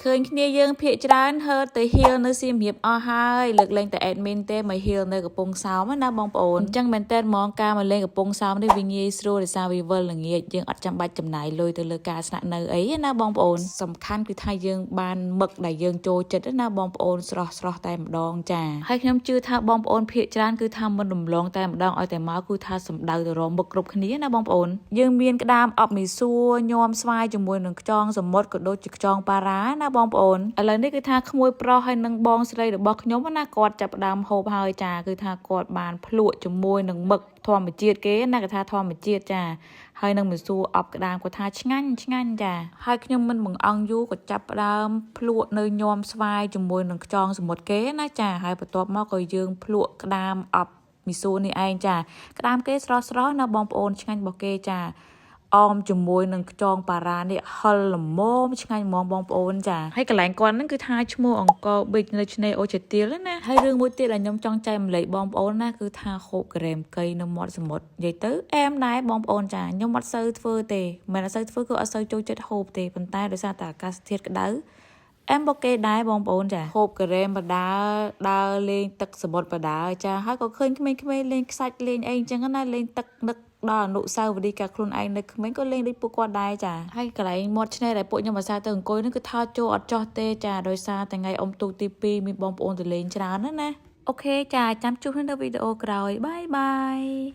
ឃើញគ្នាយើងភាកច្រើនហឺទៅហៀលនៅសៀមរាបអស់ហើយលើកលែងតែ admin ទេមកហៀលនៅកំពង់សោមណាបងប្អូនអញ្ចឹងមែនតើហ្មងការមកលេងកំពង់សោមនេះវាងាយស្រួលដោយសារវាវិលល្ងាចយើងអត់ចាំបាច់ចំណាយលុយទៅលើការស្នាក់នៅអីណាបងប្អូនសំខាន់គឺថាយើងបានមឹកដែលយើងចូលចិត្តណាបងប្អូនស្រស់តែម្ដងចាហើយខ្ញុំជឿថាបងប្អូនភាកច្រើនគឺថាមិនរំលងតែម្ដងឲ្យតែមកគឺថាសំដៅទៅរមឹកគ្រប់គ្នាណាបងប្អូនយើងមានក្តាមអប់មីសួរញោមស្វាយជាមួយនឹងខ្យងសមុទ្រក៏ដូចជាខ្យងប៉ារ៉ាណាបងប្អូនឥឡូវនេះគឺថាក្មួយប្រុសហើយនឹងបងស្រីរបស់ខ្ញុំណាគាត់ចាប់ផ្ដើមហូបហើយចាគឺថាគាត់បានភ្លក់ជាមួយនឹងមឹកធម្មជាតិគេណាគេថាធម្មជាតិចាហើយនឹងមីសួរអប់ក្តាមគាត់ថាឆ្ងាញ់ចាហើយខ្ញុំមិនបង្អង់យូរក៏ចាប់ផ្ដើមភ្លក់នៅញោមស្វាយជាមួយនឹងខ្យងសមុទ្រគេណាចាហើយបន្ទាប់មកក៏យើងភ្លក់ក្តាមអប់មីសួរនេះឯងចាក្តាមគេស្រស់ណាបងប្អូនឆ្ងាញ់របស់គេចាអមជាមួយនឹងខ្យងប៉ារ៉ានេះហិលល្មមឆ្ងាញ់ហ្មងបងប្អូនចាហើយកន្លែងគាត់ហ្នឹងគឺថាឈ្មោះអង្គរប៊ិចនៅឆ្នេរអូជាទៀលណាហើយរឿងមួយទៀតដែលខ្ញុំចង់ចែកម្លែកបងប្អូនណាគឺថាហូបការ៉េមកៃនៅមាត់សមុទ្រនិយាយទៅអែមដែរបងប្អូនចាខ្ញុំអត់សូវធ្វើទេមិនអត់សូវធ្វើគឺអត់សូវចូលចិត្តហូបទេប៉ុន្តែដោយសារតែអាកាសធាតុក្តៅអែមបូកេដែរបងប្អូនចាហូបការ៉េបដាដើរលេងទឹកសមុទ្របដាចាហើយក៏ឃើញក្មេងៗលេងខ្សាច់លេងអីអញ្ចឹងណាលេងទឹកនឹកដល់អនុស្សាវរីយ៍កាខ្លួនឯងនៅក្មេងក៏លេងដូចពួកគាត់ដែរចាហើយកន្លែងមាត់ឆ្នេរដែលពួកខ្ញុំអាសាទៅអង្គុយនោះគឺថតចូលអត់ចោះទេចាដោយសារតែថ្ងៃអុំទូកទី2មានបងប្អូនទៅលេងច្រើនណាអូខេចាចាំជួបនៅវីដេអូក្រោយបាយ